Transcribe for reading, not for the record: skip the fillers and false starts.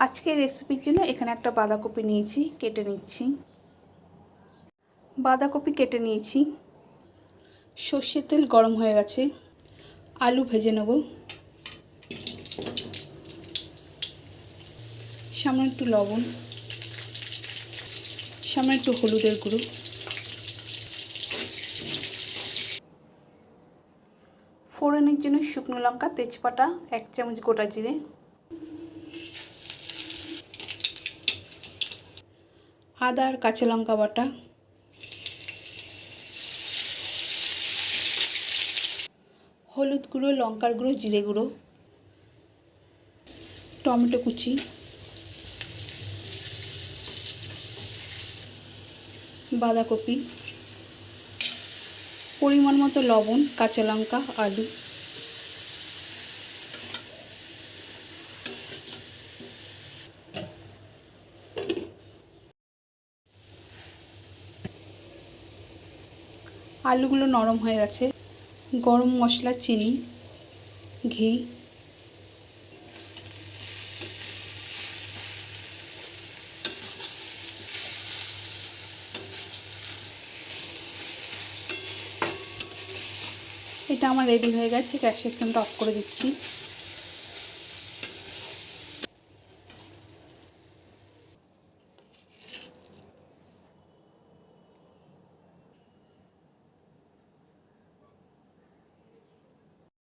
আজকের রেসিপির জন্য এখানে একটা বাঁধাকপি নিয়েছি, কেটে নিচ্ছি। বাঁধাকপি কেটে নিয়েছি। সর্ষের তেল গরম হয়ে গেছে, আলু ভেজে নেব। সামান্য একটু লবণ, সামান্য একটু হলুদের গুঁড়ো, ফোড়নের জন্য শুকনো লঙ্কা, তেজপাতা, 1 চামচ গোটা জিরে, আদা আর কাঁচা লঙ্কা বাটা, হলুদ গুঁড়ো, লঙ্কার গুঁড়ো, জিরে গুঁড়ো, টমেটো কুচি, বাঁধাকপি, পরিমাণ মতো লবণ, কাঁচা লঙ্কা, আলু। আলুগুলো নরম হয়ে গেছে। গরম মশলা, চিনি, ঘি, এটা আমার রেডি হয়ে গেছে। গ্যাসের ফ্লেমটা অফ করে দিচ্ছি।